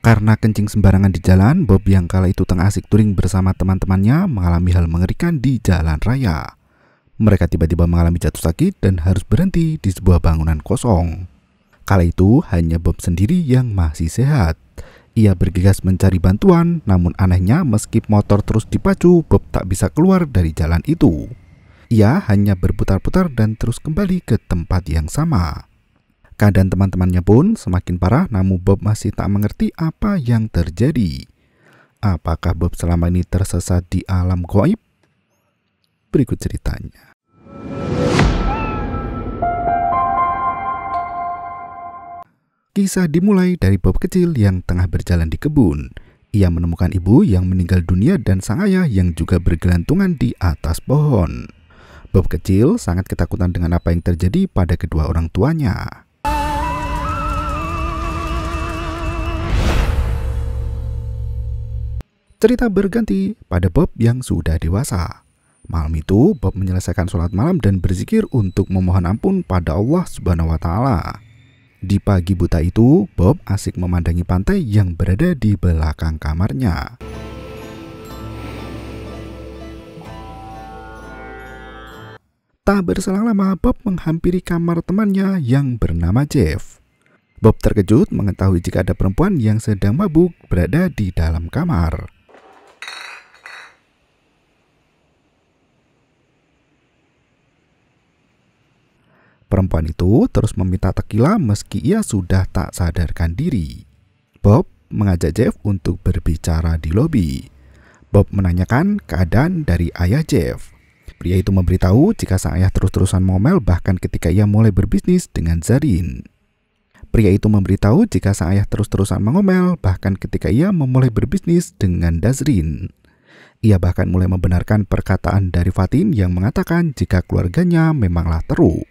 Karena kencing sembarangan di jalan, Bob yang kala itu tengah asik touring bersama teman-temannya mengalami hal mengerikan di jalan raya. Mereka tiba-tiba mengalami jatuh sakit dan harus berhenti di sebuah bangunan kosong. Kala itu hanya Bob sendiri yang masih sehat. Ia bergegas mencari bantuan, namun anehnya meski motor terus dipacu, Bob tak bisa keluar dari jalan itu. Ia hanya berputar-putar dan terus kembali ke tempat yang sama. Keadaan teman-temannya pun semakin parah, namun Bob masih tak mengerti apa yang terjadi. Apakah Bob selama ini tersesat di alam gaib? Berikut ceritanya. Kisah dimulai dari Bob kecil yang tengah berjalan di kebun. Ia menemukan ibu yang meninggal dunia dan sang ayah yang juga bergelantungan di atas pohon. Bob kecil sangat ketakutan dengan apa yang terjadi pada kedua orang tuanya. Cerita berganti pada Bob yang sudah dewasa. Malam itu Bob menyelesaikan sholat malam dan berzikir untuk memohon ampun pada Allah Subhanahu wa Ta'ala. Di pagi buta itu, Bob asik memandangi pantai yang berada di belakang kamarnya. Tak berselang lama, Bob menghampiri kamar temannya yang bernama Jeff. Bob terkejut mengetahui jika ada perempuan yang sedang mabuk berada di dalam kamar. Perempuan itu terus meminta tequila meski ia sudah tak sadarkan diri. Bob mengajak Jeff untuk berbicara di lobi. Bob menanyakan keadaan dari ayah Jeff. Pria itu memberitahu jika sang ayah terus-terusan ngomel bahkan ketika ia mulai berbisnis dengan Zarin. Pria itu memberitahu jika sang ayah terus-terusan mengomel bahkan ketika ia memulai berbisnis dengan Dazrin. Ia bahkan mulai membenarkan perkataan dari Fatin yang mengatakan jika keluarganya memanglah teruk.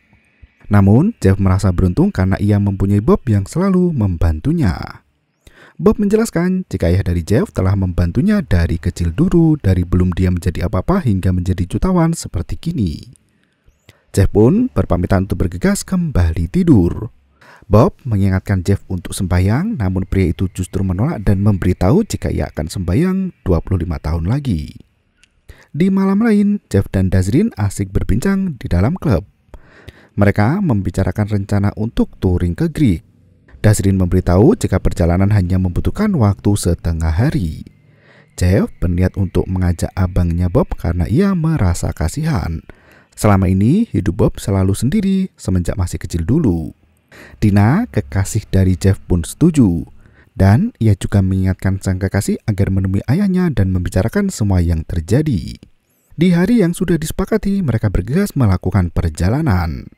Namun, Jeff merasa beruntung karena ia mempunyai Bob yang selalu membantunya. Bob menjelaskan jika ayah dari Jeff telah membantunya dari kecil dulu, dari belum dia menjadi apa-apa hingga menjadi jutawan seperti kini. Jeff pun berpamitan untuk bergegas kembali tidur. Bob mengingatkan Jeff untuk sembahyang, namun pria itu justru menolak dan memberitahu jika ia akan sembahyang 25 tahun lagi. Di malam lain, Jeff dan Dazrin asik berbincang di dalam klub. Mereka membicarakan rencana untuk touring ke Greek. Dazrin memberitahu jika perjalanan hanya membutuhkan waktu setengah hari. Jeff berniat untuk mengajak abangnya Bob karena ia merasa kasihan. Selama ini hidup Bob selalu sendiri semenjak masih kecil dulu. Dina, kekasih dari Jeff pun setuju. Dan ia juga mengingatkan sang kekasih agar menemui ayahnya dan membicarakan semua yang terjadi. Di hari yang sudah disepakati, mereka bergegas melakukan perjalanan.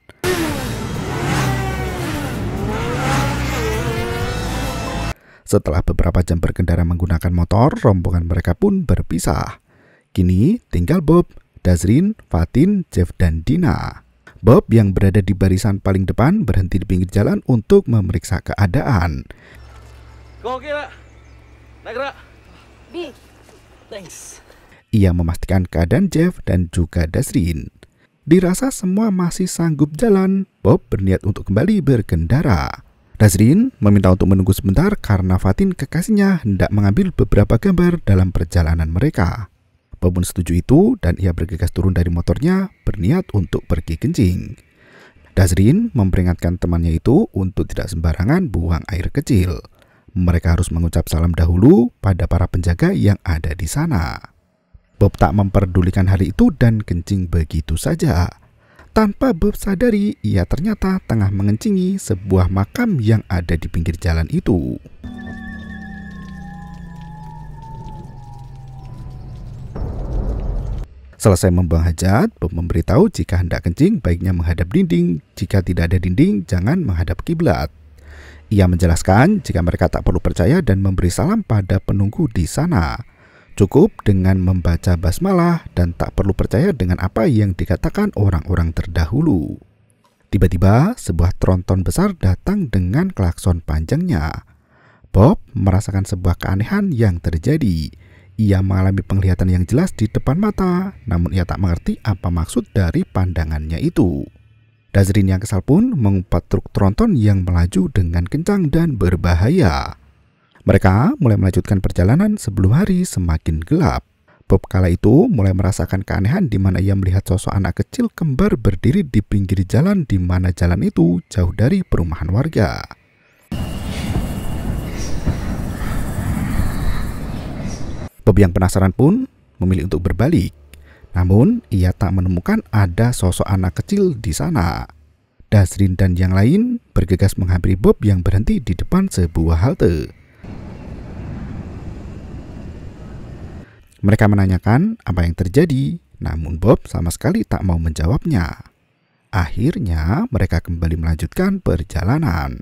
Setelah beberapa jam berkendara menggunakan motor, rombongan mereka pun berpisah. Kini tinggal Bob, Dazrin, Fatin, Jeff, dan Dina. Bob yang berada di barisan paling depan berhenti di pinggir jalan untuk memeriksa keadaan. Thanks. Ia memastikan keadaan Jeff dan juga Dazrin. Dirasa semua masih sanggup jalan, Bob berniat untuk kembali berkendara. Dazrin meminta untuk menunggu sebentar karena Fatin kekasihnya hendak mengambil beberapa gambar dalam perjalanan mereka. Bob pun setuju itu dan ia bergegas turun dari motornya berniat untuk pergi kencing. Dazrin memperingatkan temannya itu untuk tidak sembarangan buang air kecil. Mereka harus mengucap salam dahulu pada para penjaga yang ada di sana. Bob tak memperdulikan hal itu dan kencing begitu saja. Tanpa Bob sadari, ia ternyata tengah mengencingi sebuah makam yang ada di pinggir jalan itu. Selesai membuang hajat, Bob memberitahu jika hendak kencing baiknya menghadap dinding. Jika tidak ada dinding, jangan menghadap kiblat. Ia menjelaskan jika mereka tak perlu percaya dan memberi salam pada penunggu di sana. Cukup dengan membaca basmalah dan tak perlu percaya dengan apa yang dikatakan orang-orang terdahulu. Tiba-tiba sebuah tronton besar datang dengan klakson panjangnya. Bob merasakan sebuah keanehan yang terjadi. Ia mengalami penglihatan yang jelas di depan mata, namun ia tak mengerti apa maksud dari pandangannya itu. Dazrin yang kesal pun mengumpat truk tronton yang melaju dengan kencang dan berbahaya. Mereka mulai melanjutkan perjalanan sebelum hari semakin gelap. Bob kala itu mulai merasakan keanehan di mana ia melihat sosok anak kecil kembar berdiri di pinggir jalan di mana jalan itu jauh dari perumahan warga. Bob yang penasaran pun memilih untuk berbalik. Namun ia tak menemukan ada sosok anak kecil di sana. Dasrin dan yang lain bergegas menghampiri Bob yang berhenti di depan sebuah halte. Mereka menanyakan apa yang terjadi, namun Bob sama sekali tak mau menjawabnya. Akhirnya mereka kembali melanjutkan perjalanan.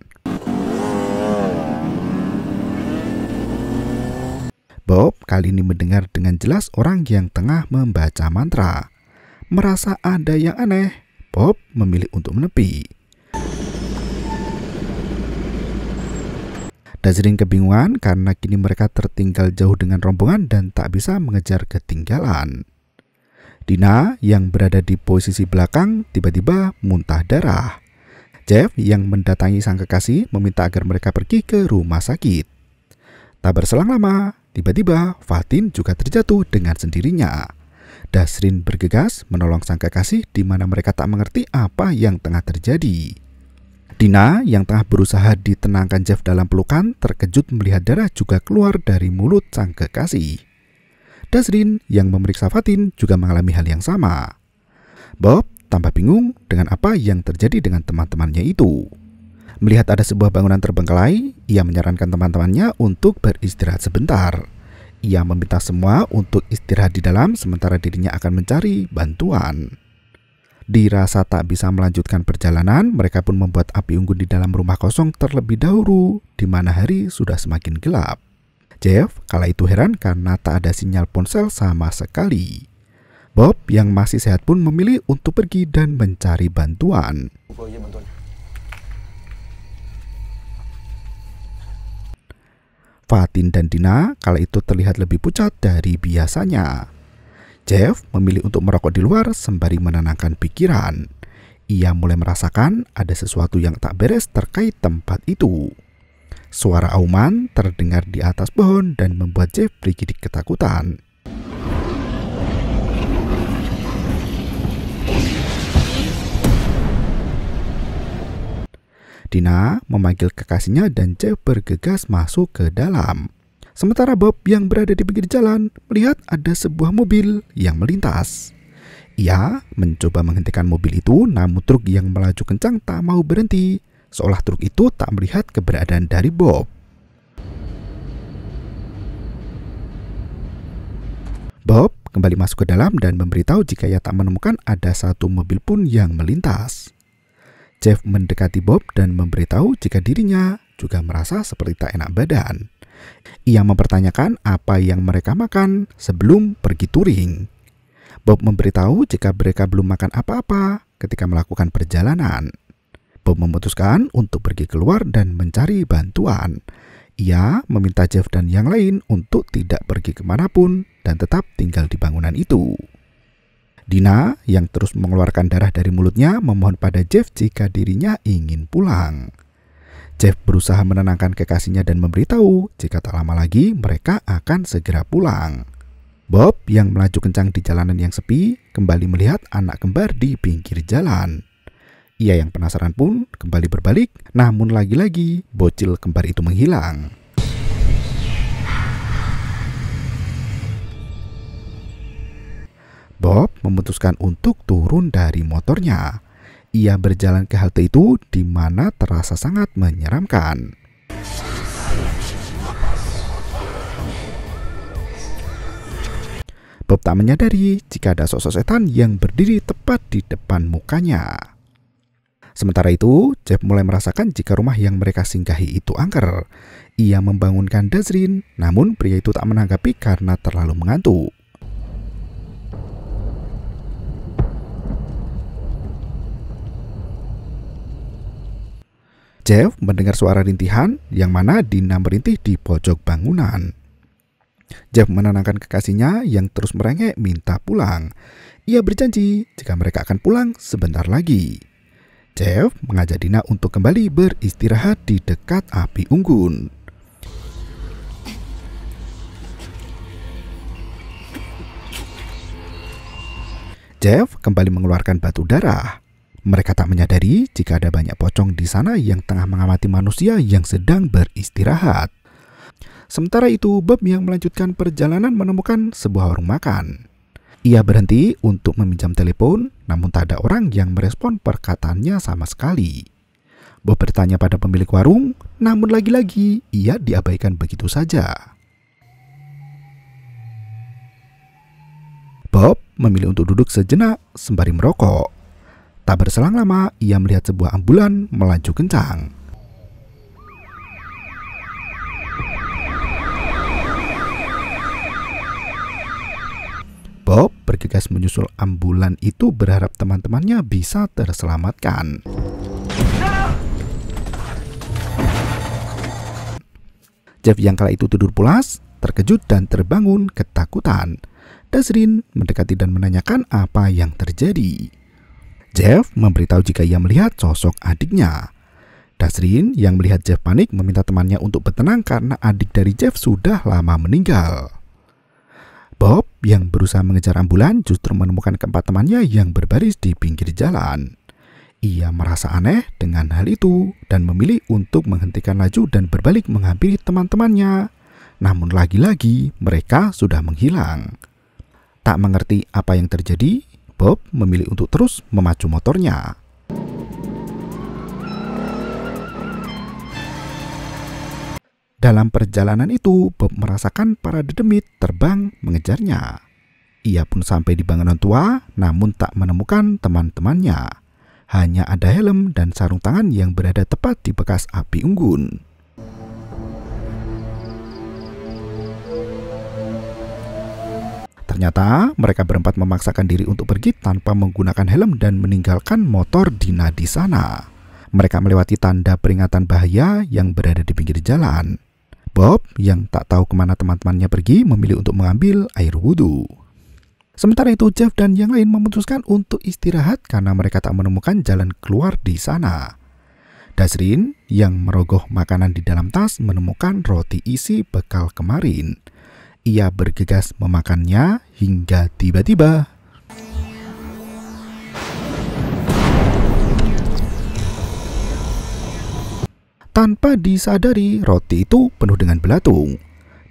Bob kali ini mendengar dengan jelas orang yang tengah membaca mantra. Merasa ada yang aneh, Bob memilih untuk menepi. Dasrin kebingungan karena kini mereka tertinggal jauh dengan rombongan dan tak bisa mengejar ketinggalan. Dina yang berada di posisi belakang tiba-tiba muntah darah. Jeff yang mendatangi sang kekasih meminta agar mereka pergi ke rumah sakit. Tak berselang lama, tiba-tiba Fatin juga terjatuh dengan sendirinya. Dasrin bergegas menolong sang kekasih di mana mereka tak mengerti apa yang tengah terjadi. Dina yang tengah berusaha ditenangkan Jeff dalam pelukan terkejut melihat darah juga keluar dari mulut sang kekasih. Dasrin yang memeriksa Fatin juga mengalami hal yang sama. Bob tambah bingung dengan apa yang terjadi dengan teman-temannya itu. Melihat ada sebuah bangunan terbengkalai, ia menyarankan teman-temannya untuk beristirahat sebentar. Ia meminta semua untuk istirahat di dalam sementara dirinya akan mencari bantuan. Dirasa tak bisa melanjutkan perjalanan, mereka pun membuat api unggun di dalam rumah kosong terlebih dahulu, di mana hari sudah semakin gelap. Jeff kala itu heran karena tak ada sinyal ponsel sama sekali. Bob yang masih sehat pun memilih untuk pergi dan mencari bantuan. Fatin dan Dina kala itu terlihat lebih pucat dari biasanya. Jeff memilih untuk merokok di luar sembari menenangkan pikiran. Ia mulai merasakan ada sesuatu yang tak beres terkait tempat itu. Suara auman terdengar di atas pohon dan membuat Jeff bergidik ketakutan. Dina memanggil kekasihnya dan Jeff bergegas masuk ke dalam. Sementara Bob yang berada di pinggir jalan melihat ada sebuah mobil yang melintas. Ia mencoba menghentikan mobil itu, namun truk yang melaju kencang tak mau berhenti, seolah truk itu tak melihat keberadaan dari Bob. Bob kembali masuk ke dalam dan memberitahu jika ia tak menemukan ada satu mobil pun yang melintas. Jeff mendekati Bob dan memberitahu jika dirinya juga merasa seperti tak enak badan. Ia mempertanyakan apa yang mereka makan sebelum pergi touring. Bob memberitahu jika mereka belum makan apa-apa ketika melakukan perjalanan. Bob memutuskan untuk pergi keluar dan mencari bantuan. Ia meminta Jeff dan yang lain untuk tidak pergi kemanapun dan tetap tinggal di bangunan itu. Dina yang terus mengeluarkan darah dari mulutnya memohon pada Jeff jika dirinya ingin pulang. Jeff berusaha menenangkan kekasihnya dan memberitahu jika tak lama lagi mereka akan segera pulang. Bob yang melaju kencang di jalanan yang sepi kembali melihat anak kembar di pinggir jalan. Ia yang penasaran pun kembali berbalik, namun lagi-lagi bocil kembar itu menghilang. Bob memutuskan untuk turun dari motornya. Ia berjalan ke halte itu di mana terasa sangat menyeramkan. Bob tak menyadari jika ada sosok setan yang berdiri tepat di depan mukanya. Sementara itu, Jeff mulai merasakan jika rumah yang mereka singgahi itu angker. Ia membangunkan Dasrin, namun pria itu tak menanggapi karena terlalu mengantuk. Jeff mendengar suara rintihan yang mana Dina merintih di pojok bangunan. Jeff menenangkan kekasihnya yang terus merengek minta pulang. Ia berjanji jika mereka akan pulang sebentar lagi. Jeff mengajak Dina untuk kembali beristirahat di dekat api unggun. Jeff kembali mengeluarkan batu darah. Mereka tak menyadari jika ada banyak pocong di sana yang tengah mengamati manusia yang sedang beristirahat. Sementara itu, Bob yang melanjutkan perjalanan menemukan sebuah warung makan. Ia berhenti untuk meminjam telepon, namun tak ada orang yang merespon perkataannya sama sekali. Bob bertanya pada pemilik warung, namun lagi-lagi ia diabaikan begitu saja. Bob memilih untuk duduk sejenak sembari merokok. Tak berselang lama, ia melihat sebuah ambulan melaju kencang. Bob bergegas menyusul ambulan itu berharap teman-temannya bisa terselamatkan. Jeff yang kala itu tidur pulas, terkejut dan terbangun ketakutan. Dasrin mendekati dan menanyakan apa yang terjadi. Jeff memberitahu jika ia melihat sosok adiknya. Dasrin yang melihat Jeff panik meminta temannya untuk bertenang karena adik dari Jeff sudah lama meninggal. Bob yang berusaha mengejar ambulan justru menemukan keempat temannya yang berbaris di pinggir jalan. Ia merasa aneh dengan hal itu dan memilih untuk menghentikan laju dan berbalik menghampiri teman-temannya. Namun lagi-lagi mereka sudah menghilang. Tak mengerti apa yang terjadi, Bob memilih untuk terus memacu motornya. Dalam perjalanan itu, Bob merasakan para dedemit terbang mengejarnya. Ia pun sampai di bangunan tua, namun tak menemukan teman-temannya. Hanya ada helm dan sarung tangan yang berada tepat di bekas api unggun. Ternyata mereka berempat memaksakan diri untuk pergi tanpa menggunakan helm dan meninggalkan motor Dina di sana. Mereka melewati tanda peringatan bahaya yang berada di pinggir jalan. Bob yang tak tahu kemana teman-temannya pergi memilih untuk mengambil air wudhu. Sementara itu Jeff dan yang lain memutuskan untuk istirahat karena mereka tak menemukan jalan keluar di sana. Dasrin yang merogoh makanan di dalam tas menemukan roti isi bekal kemarin. Ia bergegas memakannya hingga tiba-tiba tanpa disadari roti itu penuh dengan belatung.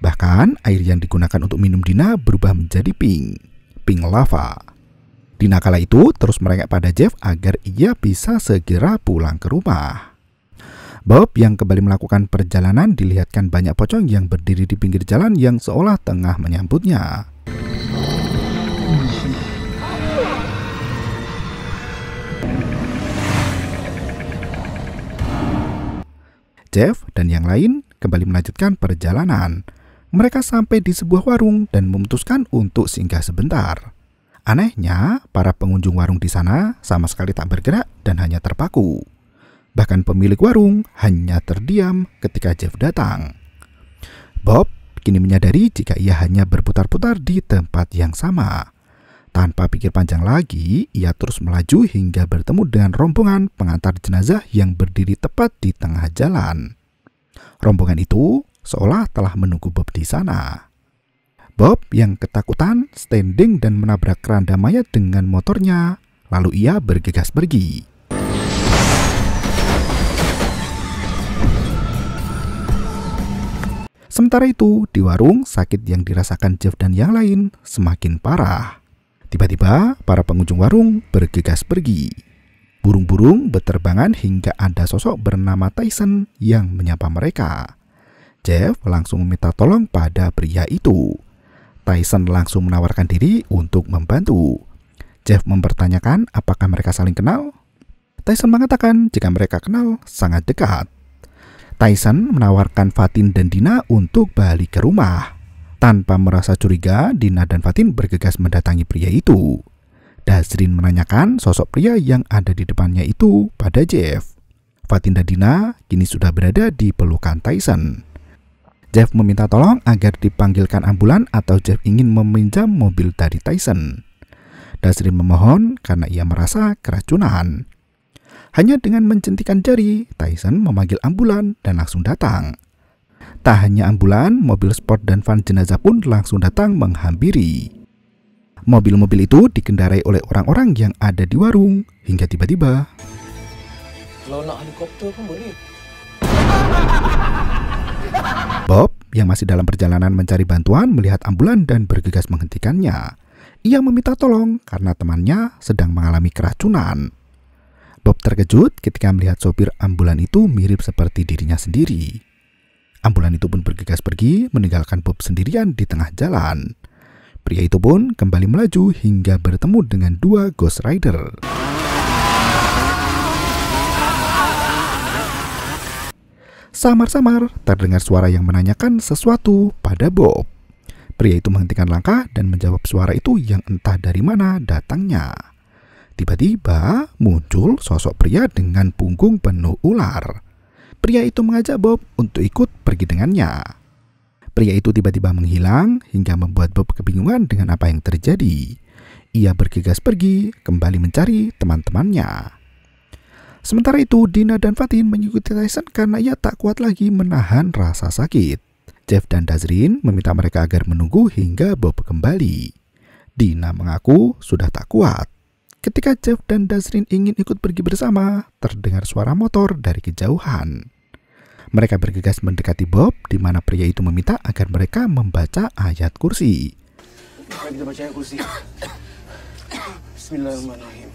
Bahkan air yang digunakan untuk minum Dina berubah menjadi pink lava. Dina kala itu terus merengek pada Jeff agar ia bisa segera pulang ke rumah. Bob yang kembali melakukan perjalanan dilihatkan banyak pocong yang berdiri di pinggir jalan yang seolah tengah menyambutnya. Jeff dan yang lain kembali melanjutkan perjalanan. Mereka sampai di sebuah warung dan memutuskan untuk singgah sebentar. Anehnya, para pengunjung warung di sana sama sekali tak bergerak dan hanya terpaku. Bahkan pemilik warung hanya terdiam ketika Jeff datang. Bob kini menyadari jika ia hanya berputar-putar di tempat yang sama. Tanpa pikir panjang lagi, ia terus melaju hingga bertemu dengan rombongan pengantar jenazah yang berdiri tepat di tengah jalan. Rombongan itu seolah telah menunggu Bob di sana. Bob yang ketakutan standing dan menabrak keranda mayat dengan motornya, lalu ia bergegas pergi. Sementara itu, di warung, sakit yang dirasakan Jeff dan yang lain semakin parah. Tiba-tiba, para pengunjung warung bergegas pergi. Burung-burung berterbangan hingga ada sosok bernama Tyson yang menyapa mereka. Jeff langsung meminta tolong pada pria itu. Tyson langsung menawarkan diri untuk membantu. Jeff mempertanyakan apakah mereka saling kenal. Tyson mengatakan jika mereka kenal sangat dekat. Tyson menawarkan Fatin dan Dina untuk balik ke rumah. Tanpa merasa curiga, Dina dan Fatin bergegas mendatangi pria itu. Dasrin menanyakan sosok pria yang ada di depannya itu pada Jeff. Fatin dan Dina kini sudah berada di pelukan Tyson. Jeff meminta tolong agar dipanggilkan ambulan atau Jeff ingin meminjam mobil dari Tyson. Dasrin memohon karena ia merasa keracunan. Hanya dengan menjentikan jari, Tyson memanggil ambulan dan langsung datang. Tak hanya ambulan, mobil sport dan van jenazah pun langsung datang menghampiri. Mobil-mobil itu dikendarai oleh orang-orang yang ada di warung hingga tiba-tiba Kalau nak helikopter pun boleh. Bob yang masih dalam perjalanan mencari bantuan melihat ambulan dan bergegas menghentikannya. Ia meminta tolong karena temannya sedang mengalami keracunan. Bob terkejut ketika melihat sopir ambulan itu mirip seperti dirinya sendiri. Ambulan itu pun bergegas pergi meninggalkan Bob sendirian di tengah jalan. Pria itu pun kembali melaju hingga bertemu dengan dua Ghost Rider. Samar-samar terdengar suara yang menanyakan sesuatu pada Bob. Pria itu menghentikan langkah dan menjawab suara itu yang entah dari mana datangnya. Tiba-tiba muncul sosok pria dengan punggung penuh ular. Pria itu mengajak Bob untuk ikut pergi dengannya. Pria itu tiba-tiba menghilang hingga membuat Bob kebingungan dengan apa yang terjadi. Ia bergegas pergi kembali mencari teman-temannya. Sementara itu, Dina dan Fatin mengikuti Tyson karena ia tak kuat lagi menahan rasa sakit. Jeff dan Dazrin meminta mereka agar menunggu hingga Bob kembali. Dina mengaku sudah tak kuat. Ketika Jeff dan Dazrin ingin ikut pergi bersama, terdengar suara motor dari kejauhan. Mereka bergegas mendekati Bob, di mana pria itu meminta agar mereka membaca ayat kursi. Kita baca ayat kursi. Bismillahirrahmanirrahim.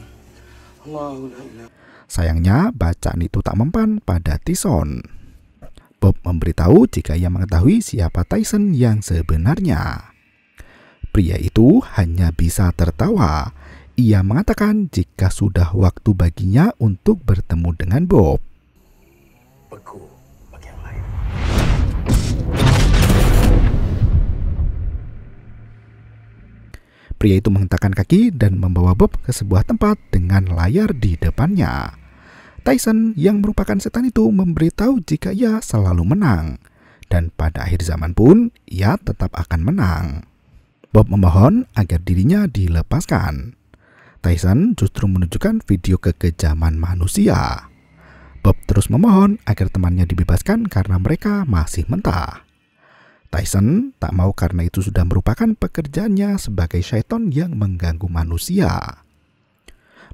Allahu la ilaha. Sayangnya, bacaan itu tak mempan pada Tyson. Bob memberitahu jika ia mengetahui siapa Tyson yang sebenarnya. Pria itu hanya bisa tertawa. Ia mengatakan jika sudah waktu baginya untuk bertemu dengan Bob. Beku bagi yang lain. Pria itu menghentakkan kaki dan membawa Bob ke sebuah tempat dengan layar di depannya. Tyson yang merupakan setan itu memberitahu jika ia selalu menang. Dan pada akhir zaman pun, ia tetap akan menang. Bob memohon agar dirinya dilepaskan. Tyson justru menunjukkan video kekejaman manusia. Bob terus memohon agar temannya dibebaskan karena mereka masih mentah. Tyson tak mau karena itu sudah merupakan pekerjaannya sebagai syaitan yang mengganggu manusia.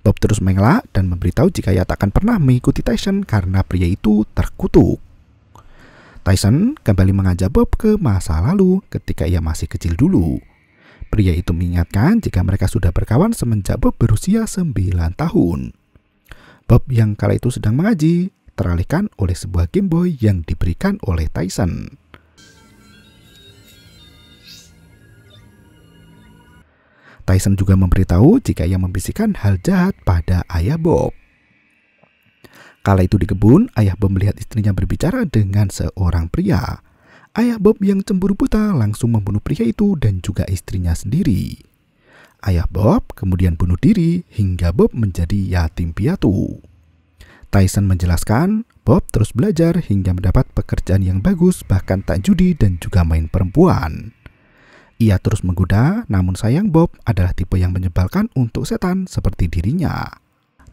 Bob terus mengelak dan memberitahu jika ia tak akan pernah mengikuti Tyson karena pria itu terkutuk. Tyson kembali mengajak Bob ke masa lalu ketika ia masih kecil dulu. Pria itu mengingatkan jika mereka sudah berkawan semenjak Bob berusia 9 tahun. Bob yang kala itu sedang mengaji teralihkan oleh sebuah Game Boy yang diberikan oleh Tyson. Tyson juga memberitahu jika ia membisikkan hal jahat pada ayah Bob. Kala itu di kebun, ayah Bob melihat istrinya berbicara dengan seorang pria. Ayah Bob yang cemburu buta langsung membunuh pria itu dan juga istrinya sendiri. Ayah Bob kemudian bunuh diri hingga Bob menjadi yatim piatu. Tyson menjelaskan, Bob terus belajar hingga mendapat pekerjaan yang bagus, bahkan tak judi dan juga main perempuan. Ia terus menggoda, namun sayang Bob adalah tipe yang menyebalkan untuk setan seperti dirinya.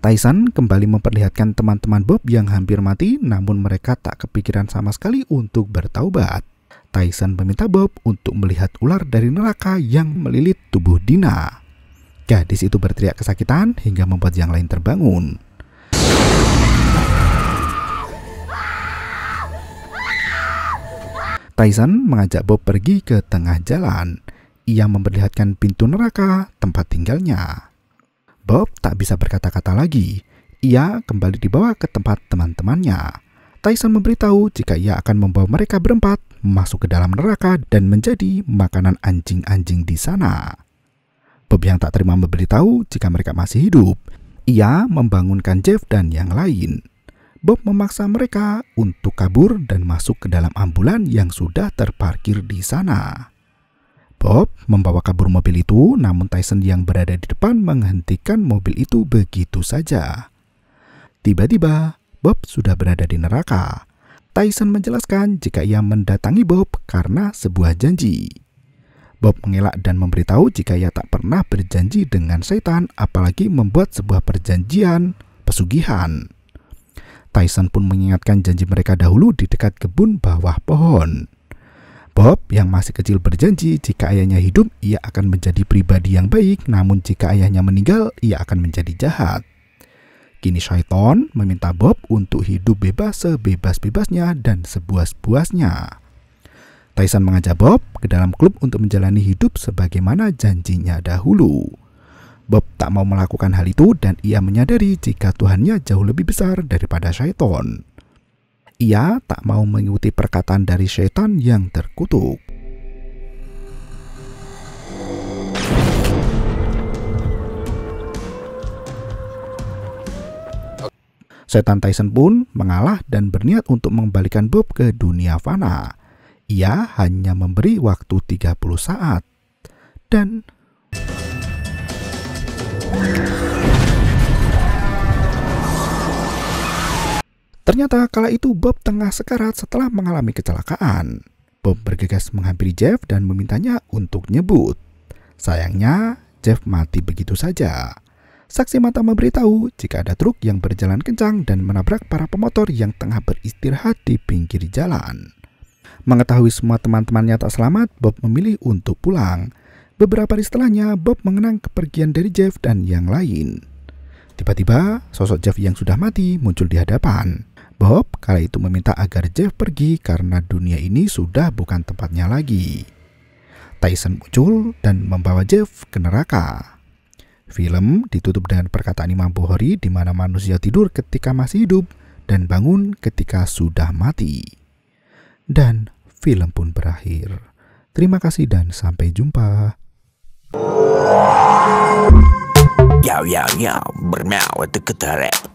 Tyson kembali memperlihatkan teman-teman Bob yang hampir mati, namun mereka tak kepikiran sama sekali untuk bertaubat. Tyson meminta Bob untuk melihat ular dari neraka yang melilit tubuh Dina. Gadis itu berteriak kesakitan hingga membuat yang lain terbangun. Tyson mengajak Bob pergi ke tengah jalan. Ia memperlihatkan pintu neraka tempat tinggalnya. Bob tak bisa berkata-kata lagi. Ia kembali dibawa ke tempat teman-temannya. Tyson memberitahu jika ia akan membawa mereka berempat masuk ke dalam neraka dan menjadi makanan anjing-anjing di sana. Bob yang tak terima memberitahu jika mereka masih hidup. Ia membangunkan Jeff dan yang lain. Bob memaksa mereka untuk kabur dan masuk ke dalam ambulan yang sudah terparkir di sana. Bob membawa kabur mobil itu, namun Tyson yang berada di depan menghentikan mobil itu begitu saja. Tiba-tiba, Bob sudah berada di neraka. Tyson menjelaskan jika ia mendatangi Bob karena sebuah janji. Bob mengelak dan memberitahu jika ia tak pernah berjanji dengan setan, apalagi membuat sebuah perjanjian pesugihan. Tyson pun mengingatkan janji mereka dahulu di dekat kebun bawah pohon. Bob yang masih kecil berjanji jika ayahnya hidup, ia akan menjadi pribadi yang baik, namun jika ayahnya meninggal, ia akan menjadi jahat. Kini Syaiton meminta Bob untuk hidup bebas sebebas-bebasnya dan sepuas-puasnya. Tyson mengajak Bob ke dalam klub untuk menjalani hidup sebagaimana janjinya dahulu. Bob tak mau melakukan hal itu dan ia menyadari jika Tuhannya jauh lebih besar daripada Syaiton. Ia tak mau mengikuti perkataan dari Syaitan yang terkutuk. Setan Tyson pun mengalah dan berniat untuk mengembalikan Bob ke dunia fana. Ia hanya memberi waktu 30 saat. Dan ternyata kala itu Bob tengah sekarat setelah mengalami kecelakaan. Bob bergegas menghampiri Jeff dan memintanya untuk nyebut. Sayangnya, Jeff mati begitu saja. Saksi mata memberitahu jika ada truk yang berjalan kencang dan menabrak para pemotor yang tengah beristirahat di pinggir jalan. Mengetahui semua teman-temannya tak selamat, Bob memilih untuk pulang. Beberapa hari setelahnya, Bob mengenang kepergian dari Jeff dan yang lain. Tiba-tiba, sosok Jeff yang sudah mati muncul di hadapan. Bob kala itu meminta agar Jeff pergi karena dunia ini sudah bukan tempatnya lagi. Tyson muncul dan membawa Jeff ke neraka. Film ditutup dengan perkataan Imam Bukhari di mana manusia tidur ketika masih hidup dan bangun ketika sudah mati. Dan film pun berakhir. Terima kasih dan sampai jumpa. Yo, bermau, itu ketarep.